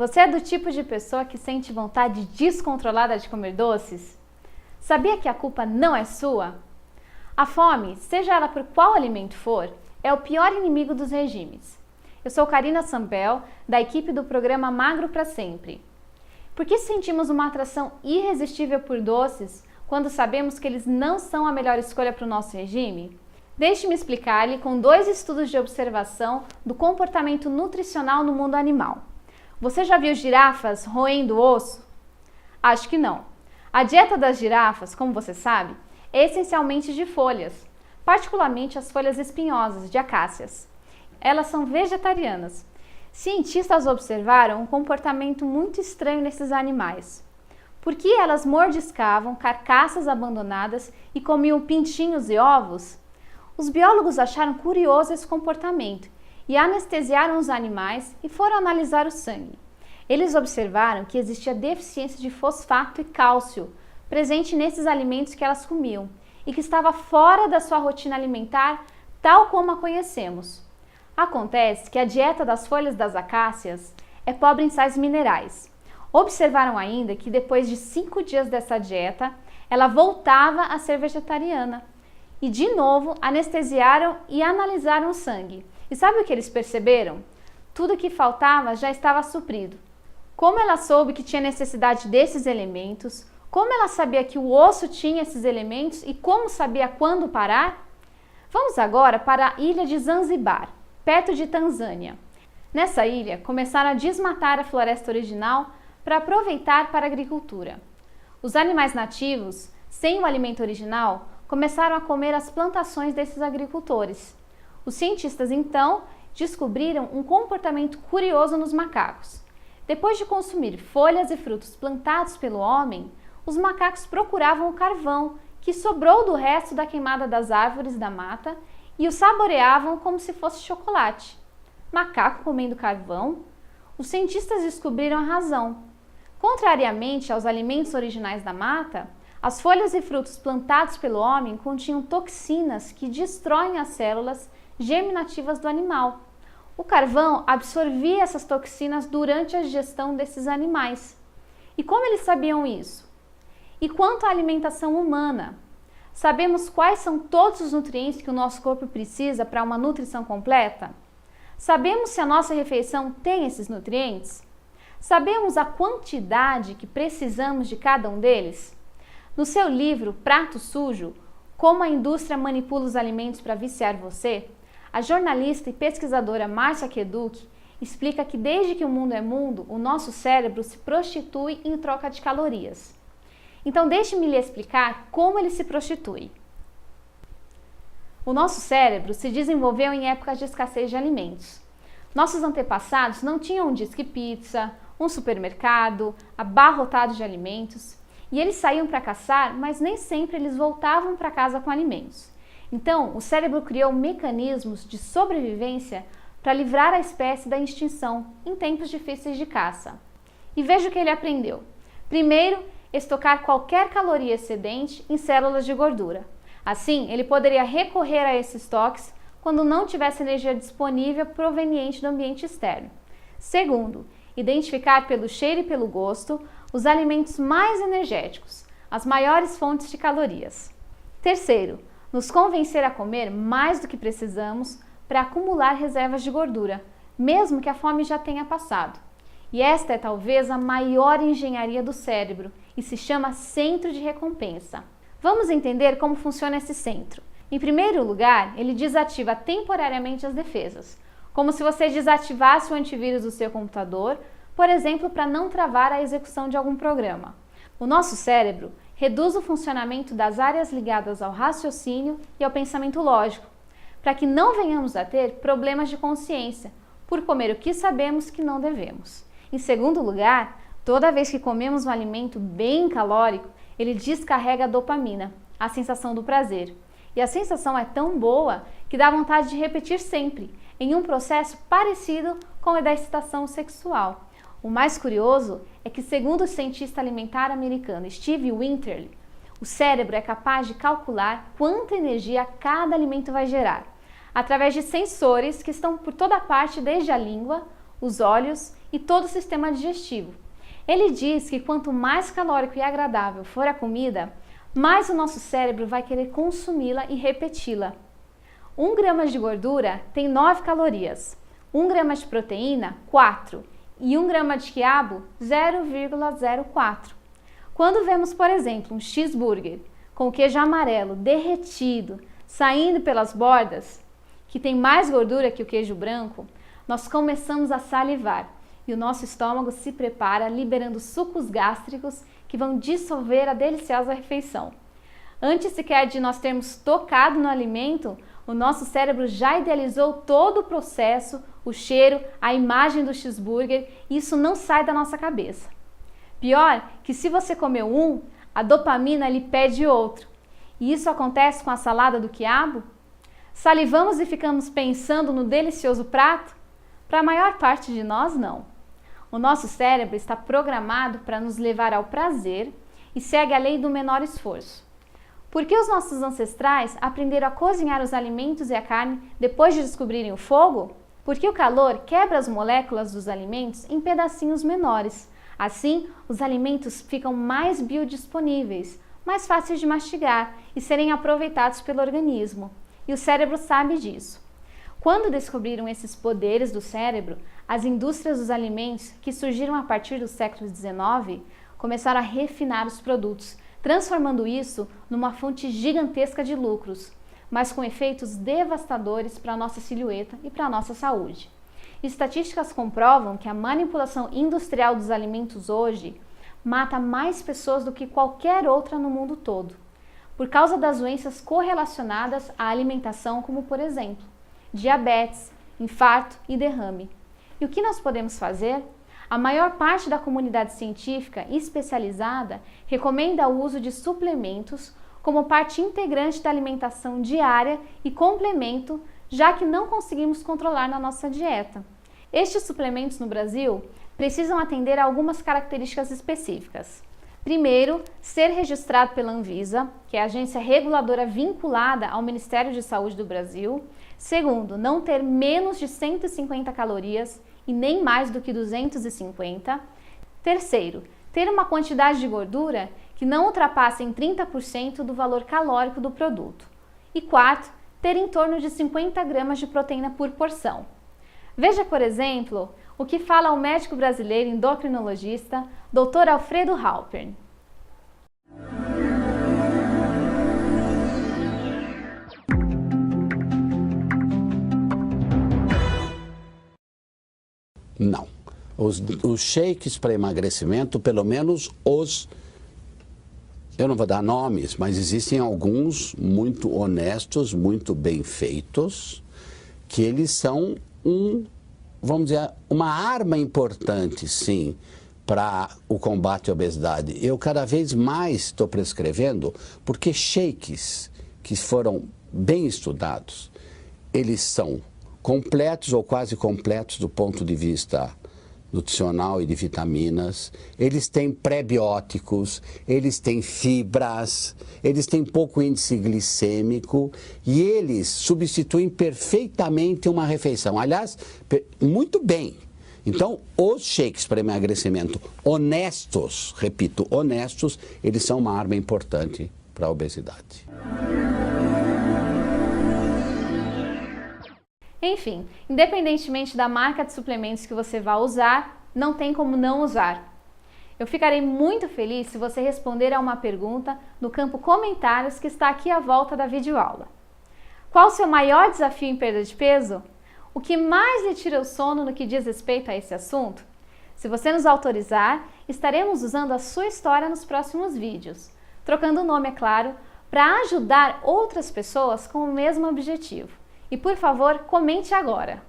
Você é do tipo de pessoa que sente vontade descontrolada de comer doces? Sabia que a culpa não é sua? A fome, seja ela por qual alimento for, é o pior inimigo dos regimes. Eu sou Karina Sampel, da equipe do programa Magro para Sempre. Por que sentimos uma atração irresistível por doces quando sabemos que eles não são a melhor escolha para o nosso regime? Deixe-me explicar-lhe com 2 estudos de observação do comportamento nutricional no mundo animal. Você já viu girafas roendo osso? Acho que não. A dieta das girafas, como você sabe, é essencialmente de folhas, particularmente as folhas espinhosas de acácias. Elas são vegetarianas. Cientistas observaram um comportamento muito estranho nesses animais. Por que elas mordiscavam carcaças abandonadas e comiam pintinhos e ovos? Os biólogos acharam curioso esse comportamento e anestesiaram os animais e foram analisar o sangue. Eles observaram que existia deficiência de fosfato e cálcio presente nesses alimentos que elas comiam e que estava fora da sua rotina alimentar, tal como a conhecemos. Acontece que a dieta das folhas das acácias é pobre em sais minerais. Observaram ainda que depois de 5 dias dessa dieta, ela voltava a ser vegetariana. E de novo anestesiaram e analisaram o sangue. E sabe o que eles perceberam? Tudo que faltava já estava suprido. Como ela soube que tinha necessidade desses elementos? Como ela sabia que o osso tinha esses elementos e como sabia quando parar? Vamos agora para a ilha de Zanzibar, perto de Tanzânia. Nessa ilha, começaram a desmatar a floresta original para aproveitar para a agricultura. Os animais nativos, sem o alimento original, começaram a comer as plantações desses agricultores. Os cientistas, então, descobriram um comportamento curioso nos macacos. Depois de consumir folhas e frutos plantados pelo homem, os macacos procuravam o carvão que sobrou do resto da queimada das árvores da mata e o saboreavam como se fosse chocolate. Macaco comendo carvão? Os cientistas descobriram a razão. Contrariamente aos alimentos originais da mata, as folhas e frutos plantados pelo homem continham toxinas que destroem as células germinativas do animal. O carvão absorvia essas toxinas durante a digestão desses animais. E como eles sabiam isso? E quanto à alimentação humana? Sabemos quais são todos os nutrientes que o nosso corpo precisa para uma nutrição completa? Sabemos se a nossa refeição tem esses nutrientes? Sabemos a quantidade que precisamos de cada um deles? No seu livro Prato Sujo, Como a Indústria Manipula os Alimentos para Viciar Você, a jornalista e pesquisadora Marcia Keduke explica que desde que o mundo é mundo, o nosso cérebro se prostitui em troca de calorias. Então deixe-me lhe explicar como ele se prostitui. O nosso cérebro se desenvolveu em épocas de escassez de alimentos. Nossos antepassados não tinham um disque pizza, um supermercado abarrotado de alimentos, e eles saíam para caçar, mas nem sempre eles voltavam para casa com alimentos. Então, o cérebro criou mecanismos de sobrevivência para livrar a espécie da extinção em tempos difíceis de caça. E veja o que ele aprendeu. Primeiro, estocar qualquer caloria excedente em células de gordura. Assim, ele poderia recorrer a esses estoques quando não tivesse energia disponível proveniente do ambiente externo. Segundo, identificar pelo cheiro e pelo gosto os alimentos mais energéticos, as maiores fontes de calorias. Terceiro, nos convencer a comer mais do que precisamos para acumular reservas de gordura, mesmo que a fome já tenha passado. E esta é talvez a maior engenharia do cérebro e se chama centro de recompensa. Vamos entender como funciona esse centro. Em primeiro lugar, ele desativa temporariamente as defesas, como se você desativasse o antivírus do seu computador, por exemplo, para não travar a execução de algum programa. O nosso cérebro reduz o funcionamento das áreas ligadas ao raciocínio e ao pensamento lógico, para que não venhamos a ter problemas de consciência por comer o que sabemos que não devemos. Em segundo lugar, toda vez que comemos um alimento bem calórico, ele descarrega a dopamina, a sensação do prazer. E a sensação é tão boa que dá vontade de repetir sempre, em um processo parecido com o da excitação sexual. O mais curioso é que, segundo o cientista alimentar americano Steve Winterly, o cérebro é capaz de calcular quanta energia cada alimento vai gerar, através de sensores que estão por toda parte, desde a língua, os olhos e todo o sistema digestivo. Ele diz que quanto mais calórico e agradável for a comida, mais o nosso cérebro vai querer consumi-la e repeti-la. 1 grama de gordura tem 9 calorias, 1 grama de proteína, 4, e 1 grama de quiabo, 0,04. Quando vemos, por exemplo, um cheeseburger com queijo amarelo derretido, saindo pelas bordas, que tem mais gordura que o queijo branco, nós começamos a salivar e o nosso estômago se prepara liberando sucos gástricos que vão dissolver a deliciosa refeição. Antes sequer de nós termos tocado no alimento, o nosso cérebro já idealizou todo o processo, o cheiro, a imagem do cheeseburger e isso não sai da nossa cabeça. Pior que se você comeu um, a dopamina lhe pede outro. E isso acontece com a salada do quiabo? Salivamos e ficamos pensando no delicioso prato? Para a maior parte de nós, não. O nosso cérebro está programado para nos levar ao prazer e segue a lei do menor esforço. Por que os nossos ancestrais aprenderam a cozinhar os alimentos e a carne depois de descobrirem o fogo? Porque o calor quebra as moléculas dos alimentos em pedacinhos menores. Assim, os alimentos ficam mais biodisponíveis, mais fáceis de mastigar e serem aproveitados pelo organismo. E o cérebro sabe disso. Quando descobriram esses poderes do cérebro, as indústrias dos alimentos, que surgiram a partir do século XIX, começaram a refinar os produtos, transformando isso numa fonte gigantesca de lucros, mas com efeitos devastadores para a nossa silhueta e para a nossa saúde. Estatísticas comprovam que a manipulação industrial dos alimentos hoje mata mais pessoas do que qualquer outra no mundo todo, por causa das doenças correlacionadas à alimentação, como por exemplo, diabetes, infarto e derrame. E o que nós podemos fazer? A maior parte da comunidade científica especializada recomenda o uso de suplementos como parte integrante da alimentação diária e complemento, já que não conseguimos controlar na nossa dieta. Estes suplementos no Brasil precisam atender a algumas características específicas. Primeiro, ser registrado pela Anvisa, que é a agência reguladora vinculada ao Ministério de Saúde do Brasil. Segundo, não ter menos de 150 calorias e nem mais do que 250. Terceiro, ter uma quantidade de gordura que não ultrapasse em 30% do valor calórico do produto. E quarto, ter em torno de 50 gramas de proteína por porção. Veja, por exemplo, o que fala o médico brasileiro endocrinologista Dr. Alfredo Halpern. Não. Os shakes para emagrecimento, pelo menos eu não vou dar nomes, mas existem alguns muito honestos, muito bem feitos, que eles são vamos dizer, uma arma importante, sim, para o combate à obesidade. Eu cada vez mais estou prescrevendo, porque shakes que foram bem estudados, eles são completos ou quase completos do ponto de vista nutricional e de vitaminas, eles têm pré-bióticos, eles têm fibras, eles têm pouco índice glicêmico e eles substituem perfeitamente uma refeição. Aliás, muito bem. Então, os shakes para emagrecimento honestos, repito, honestos, eles são uma arma importante para a obesidade. Enfim, independentemente da marca de suplementos que você vai usar, não tem como não usar. Eu ficarei muito feliz se você responder a uma pergunta no campo comentários que está aqui à volta da videoaula. Qual o seu maior desafio em perda de peso? O que mais lhe tira o sono no que diz respeito a esse assunto? Se você nos autorizar, estaremos usando a sua história nos próximos vídeos, trocando o nome, é claro, para ajudar outras pessoas com o mesmo objetivo. E por favor, comente agora!